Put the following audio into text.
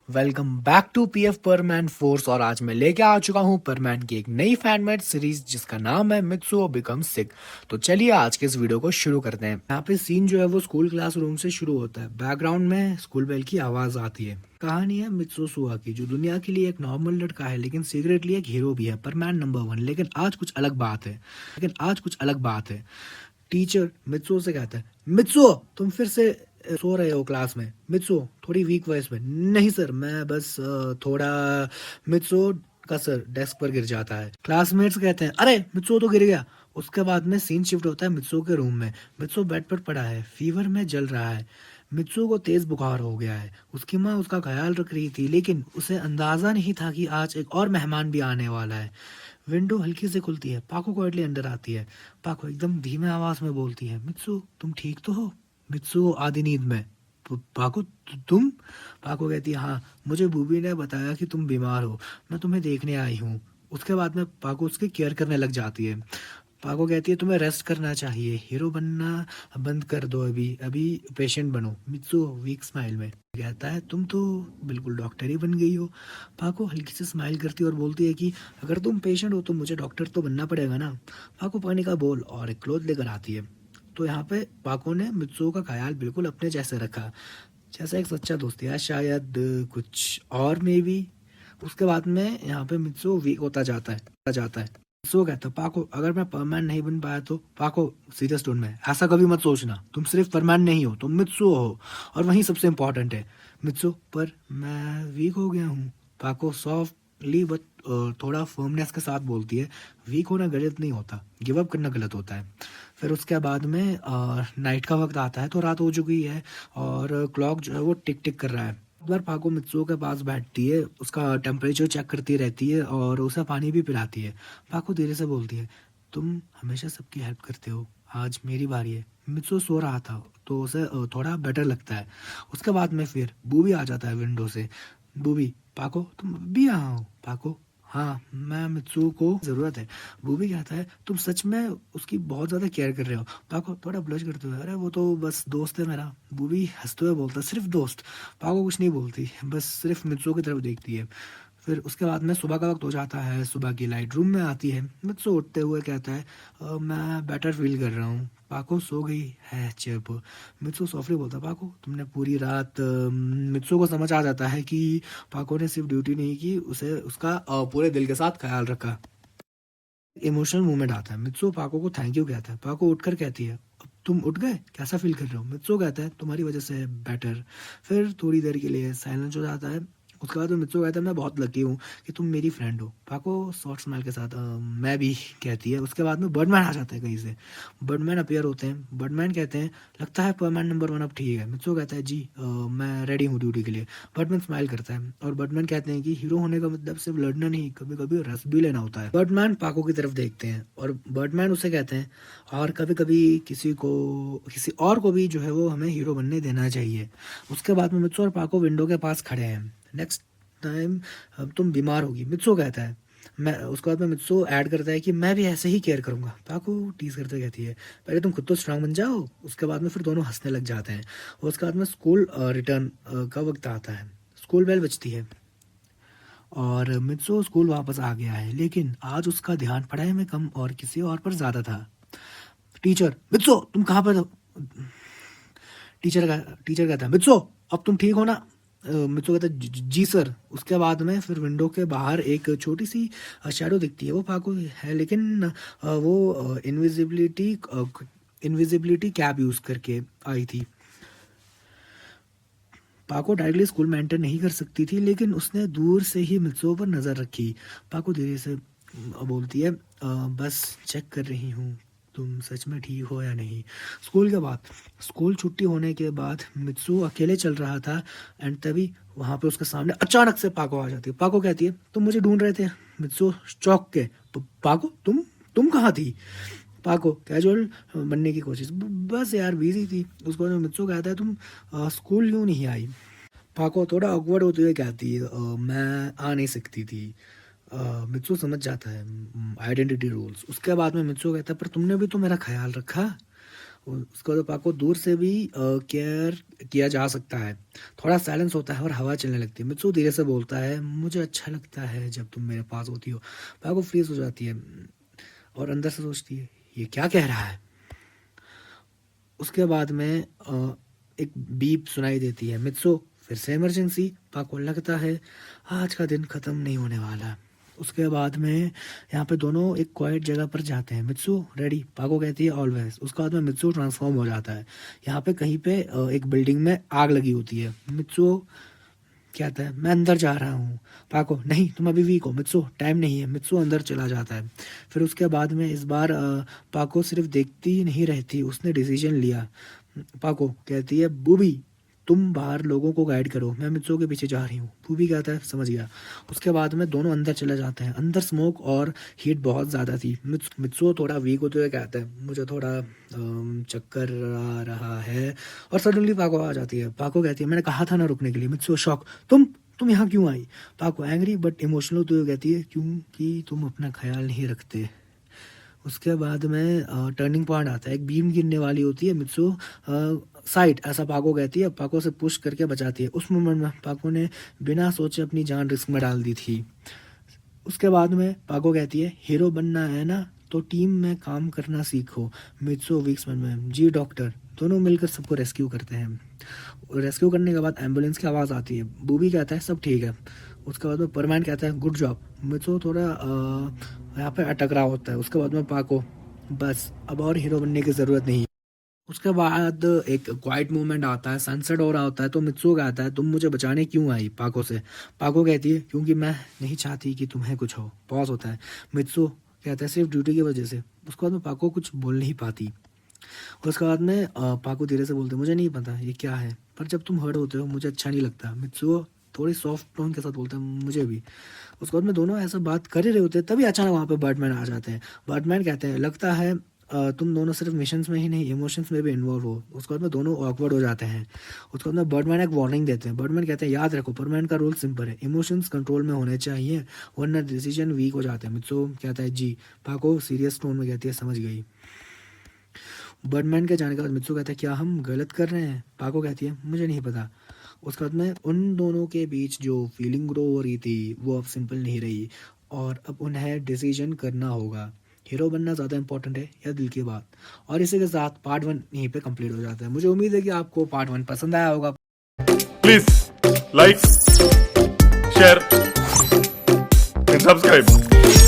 Welcome back to PF परमैन force. और आज मैं लेके आ चुका हूँ परमैन की एक नई फैनमेड सीरीज जिसका नाम है मित्सुओ बिकम सिक। तो चलिए आज के इस वीडियो को शुरू करते हैं। यहाँ पे सीन जो है वो स्कूल क्लासरूम से शुरू होता है। बैकग्राउंड में स्कूल बेल की आवाज आती है। कहानी है मित्सुओ सुआ की, जो दुनिया के लिए एक नॉर्मल लड़का है लेकिन सीक्रेटली एक हीरो भी है, परमैन नंबर 1। लेकिन आज कुछ अलग बात है। टीचर मित्सुओ से कहता है, मित्सुओ तुम फिर से सो रहे हो क्लास में। मित्सुओ थोड़ी वीक वॉइस में, नहीं सर मैं बस थोड़ा। मित्सुओ का सर डेस्क पर गिर जाता है। क्लासमेट्स कहते हैं, अरे मित्सुओ तो गिर गया। उसके बाद में सीन शिफ्ट होता है मित्सुओ के रूम में। मित्सुओ बेड पर पड़ा है, फीवर में जल रहा है। मित्सुओ को तेज बुखार हो गया है। उसकी माँ उसका ख्याल रख रही थी लेकिन उसे अंदाजा नहीं था कि आज एक और मेहमान भी आने वाला है। विंडो हल्की से खुलती है, पाको क्वाइटली अंदर आती है। पाको एकदम धीमे आवाज में बोलती है, मित्सु तुम ठीक तो हो? मित्सु आधी नींद में, पाको तुम? पाको कहती है, हाँ मुझे बूबी ने बताया कि तुम बीमार हो, मैं तुम्हें देखने आई हूँ। उसके बाद में पाको उसकी केयर करने लग जाती है। पाको कहती है, तुम्हें रेस्ट करना चाहिए, हीरो बनना बंद कर दो, अभी अभी पेशेंट बनो। मित्सु वीक स्माइल में कहता है, तुम तो बिल्कुल डॉक्टर ही बन गई हो। पाको हल्की से स्माइल करती है और बोलती है कि अगर तुम पेशेंट हो तो मुझे डॉक्टर तो बनना पड़ेगा ना। पाको पानी का बोल और एक क्लोथ लेकर आती है। तो यहाँ पे पाको ने मित्सुओ का ख्याल बिल्कुल अपने जैसे रखा, जैसा एक सच्चा दोस्त, या शायद कुछ और मे भी। उसके बाद में यहाँ पे मित्सुओ वीक होता जाता है। मित्सुओ कहता है, पाको अगर मैं परमैन नहीं बन पाया तो? पाको सीरियस टोन में, ऐसा कभी मत सोचना, तुम सिर्फ परमैन नहीं हो, तुम मित्सुओ हो। और वही सबसे इम्पोर्टेंट है। मित्सुओ, पर मैं वीक हो गया हूँ। पाको सॉफ्टली बट थोड़ा फर्मनेस के साथ बोलती है, वीक होना गलत नहीं होता, गिव अप करना गलत होता है। फिर उसके बाद में नाइट का वक्त आता है, तो रात हो चुकी है और क्लॉक जो है वो टिक टिक कर रहा है। एक बार पाको मित्सुओ के पास बैठती है, उसका टेम्परेचर चेक करती रहती है और उसे पानी भी पिलाती है। पाको धीरे से बोलती है, तुम हमेशा सबकी हेल्प करते हो, आज मेरी बारी है। मित्सुओ सो रहा था तो उसे थोड़ा बेटर लगता है। उसके बाद में फिर बूबी आ जाता है विंडो से। बूबी, पाको तुम भी यहाँ हो? पाको, हाँ मैं मित्सुओ को जरूरत है। बूबी कहता है, तुम सच में उसकी बहुत ज्यादा केयर कर रहे हो? पाको थोड़ा ब्लश करते हुए, अरे वो तो बस दोस्त है मेरा। बूबी हंसते हुए बोलता, सिर्फ दोस्त? पाको कुछ नहीं बोलती, बस सिर्फ मित्सुओ की तरफ देखती है। फिर उसके बाद में सुबह का वक्त हो जाता है, सुबह की लाइट रूम में आती है। मित्सुओ उठते हुए कहता है, मैं बेटर फील कर रहा हूँ। पाको सो गई है चुप। मित्सुओ सॉफ्टली बोलता, पाको तुमने पूरी रात मित्सुओ को समझ आ जाता है कि पाको ने सिर्फ ड्यूटी नहीं की, उसे उसका पूरे दिल के साथ ख्याल रखा। इमोशनल मूवमेंट आता है। मित्सुओ पाको को थैंक यू कहता है। पाको उठकर कहती है, अब तुम उठ गए, कैसा फील कर रहे हो? मित्सुओ कहता है, तुम्हारी वजह से बेटर। फिर थोड़ी देर के लिए साइलेंस हो जाता है। उसके बाद मित्सुओ कहता है, मैं बहुत लकी हूँ कि तुम मेरी फ्रेंड हो। पाको शॉर्ट स्माइल के साथ मैं भी कहती है। उसके बाद में बर्डमैन आ जाता है कहीं से। बर्डमैन अपीयर होते हैं। बर्डमैन कहते हैं, लगता है परमैन नंबर 1 अब ठीक है। मित्सुओ कहता है, जी मैं रेडी हूँ ड्यूटी के लिए। बर्डमैन स्माइल करता है और बर्डमैन कहते हैं कि हीरो होने का मतलब सिर्फ लड़ना नहीं, कभी कभी रस भी लेना होता है। बर्डमैन पाको की तरफ देखते हैं और बर्डमैन उसे कहते हैं, और कभी कभी किसी और को भी जो है वो हमें हीरो बनने देना चाहिए। उसके बाद में मित्सुओ और पाको विंडो के पास खड़े हैं। नेक्स्ट टाइम अब तुम बीमार होगी, मित्सुओ कहता है। मैं उसके बाद में मित्सुओ ऐड करता है कि मैं भी ऐसे ही केयर करूंगा। पाको टीज करते कहती है, पहले तुम खुद तो स्ट्रांग बन जाओ। उसके बाद में फिर दोनों हंसने लग जाते हैं। और उसके बाद में स्कूल रिटर्न का वक्त आता है। स्कूल बेल बजती है और मित्सुओ स्कूल वापस आ गया है, लेकिन आज उसका ध्यान पढ़ाई में कम और किसी और पर ज्यादा था। टीचर, मित्सुओ तुम कहाँ पर हो? टीचर कहता है, मित्सुओ अब तुम ठीक हो ना? मित्सुओ कहता है, जी सर। उसके बाद में फिर विंडो के बाहर एक छोटी सी शैडो दिखती है। वो पाको है लेकिन वो इनविजिबिलिटी कैप यूज करके आई थी। पाको डायरेक्टली स्कूल में एंटर नहीं कर सकती थी लेकिन उसने दूर से ही मित्सुओ पर नजर रखी। पाको धीरे से बोलती है, बस चेक कर रही हूँ तुम सच में ठीक हो या नहीं। स्कूल के बाद, स्कूल छुट्टी होने के बाद मित्सुओ अकेले चल रहा था एंड तभी वहां पे उसके सामने अचानक से पाको आ जाती है। पाको कहती है, तुम मुझे ढूंढ रहे थे? मित्सुओ चौंक के, पाको तुम कहाँ थी? पाको कैजुअल बनने की कोशिश, बस यार बिजी थी। उसको मित्सुओ कहता है, तुम स्कूल क्यों नहीं आई? पाको थोड़ा ऑकवर्ड होते हुए कहती है, मैं आ नहीं सकती थी। मित्सुओ समझ जाता है आइडेंटिटी रूल्स। उसके बाद में मित्सुओ कहता है, पर तुमने भी तो मेरा ख्याल रखा। उसके बाद पाको दूर से भी केयर किया जा सकता है। थोड़ा साइलेंस होता है और हवा चलने लगती है। मित्सु धीरे से बोलता है, मुझे अच्छा लगता है जब तुम मेरे पास होती हो। पाको फ्रीज हो जाती है और अंदर से सोचती है, ये क्या कह रहा है। उसके बाद में एक बीप सुनाई देती है। मित्सु फिर से इमरजेंसी। पाको लगता है आज का दिन खत्म नहीं होने वाला। उसके बाद में यहाँ पे दोनों एक क्वाइट जगह पर जाते हैं। मित्सु रेडी, पाको कहती है ऑलवेज। उसके बाद में मित्सु ट्रांसफॉर्म हो जाता है। यहाँ पे कहीं पे एक बिल्डिंग में आग लगी होती है। मित्सु कहता है मैं अंदर जा रहा हूँ। पाको नहीं, तुम अभी वीक हो। मित्सु टाइम नहीं है। मित्सु अंदर चला जाता है। फिर उसके बाद में इस बार पाको सिर्फ देखती नहीं रहती, उसने डिसीजन लिया। पाको कहती है बूबी तुम बाहर लोगों को गाइड करो, मैं मित्सु के पीछे जा रही हूँ। बूबी कहता है समझ गया। उसके बाद में दोनों अंदर चले जाते हैं। अंदर स्मोक और हीट बहुत ज़्यादा थी। मित्सु थोड़ा वीक होते हुए कहता है मुझे थोड़ा चक्कर आ रहा है। और सडनली पाको आ जाती है। पाको कहती है मैंने कहा था ना रुकने के लिए। मित्सु शॉक, तुम यहाँ क्यों आई। पाको एंग्री बट इमोशनल होते हुए कहती है क्योंकि तुम अपना ख्याल नहीं रखते। उसके बाद में टर्निंग पॉइंट आता है। एक बीम गिरने वाली होती है। मित्सु साइड ऐसा पाको कहती है, पाको से पुश करके बचाती है। उस मोमेंट में पाको ने बिना सोचे अपनी जान रिस्क में डाल दी थी। उसके बाद में पाको कहती है हीरो बनना है ना तो टीम में काम करना सीखो। मित्सु वीक्स में जी डॉक्टर। दोनों मिलकर सबको रेस्क्यू करते हैं। रेस्क्यू करने के बाद एम्बुलेंस की आवाज़ आती है। बूबी कहता है सब ठीक है। उसके बाद में परमैन कहता है गुड जॉब। मित्सु थोड़ा यहाँ पे अटक रहा होता है। उसके बाद में पाको बस अब और हीरो बनने की ज़रूरत नहीं है। उसके बाद एक क्वाइट मूवमेंट आता है। सनसेट हो रहा होता है तो मित्सु कहता है तुम मुझे बचाने क्यों आई पाको से। पाको कहती है क्योंकि मैं नहीं चाहती कि तुम्हें कुछ हो। पॉज होता है। मित्सु कहता है सिर्फ ड्यूटी की वजह से। उसके बाद में पाको कुछ बोल नहीं पाती। उसके बाद में पाको धीरे से बोलते मुझे नहीं पता ये क्या है, पर जब तुम हर्ट होते हो मुझे अच्छा नहीं लगता। मित्सु थोड़ी सॉफ्ट टोन के साथ बोलते हैं मुझे भी। उसके बाद में दोनों ऐसा बात कर ही रहे होते हैं तभी अचानक वहाँ पे बर्डमैन आ जाते हैं। बर्डमैन कहते हैं लगता है तुम दोनों सिर्फ मिशंस में ही नहीं इमोशंस में भी इन्वॉल्व हो। उसके बाद में दोनों ऑकवर्ड हो जाते हैं। उसके बाद में बर्डमैन एक वार्निंग देते हैं। बर्डमैन कहते हैं याद रखो परमैन का रूल सिंपल है, इमोशंस कंट्रोल में होने चाहिए वरना डिसीजन वीक हो जाते हैं। मित्सु कहता है जी। पाको सीरियस टोन में कहती है समझ गई। बर्डमैन के जाने के बाद मित्सु कहता है क्या हम गलत कर रहे हैं। पाको कहती है मुझे नहीं पता। उसके बाद में उन दोनों के बीच जो फीलिंग ग्रो हो रही थी वो अब सिंपल नहीं रही और अब उन्हें डिसीजन करना होगा, हीरो बनना ज़्यादा इंपॉर्टेंट है या दिल की बात। और इसी के साथ पार्ट 1 यहीं पे कंप्लीट हो जाता है। मुझे उम्मीद है कि आपको पार्ट 1 पसंद आया होगा। Please like share and subscribe.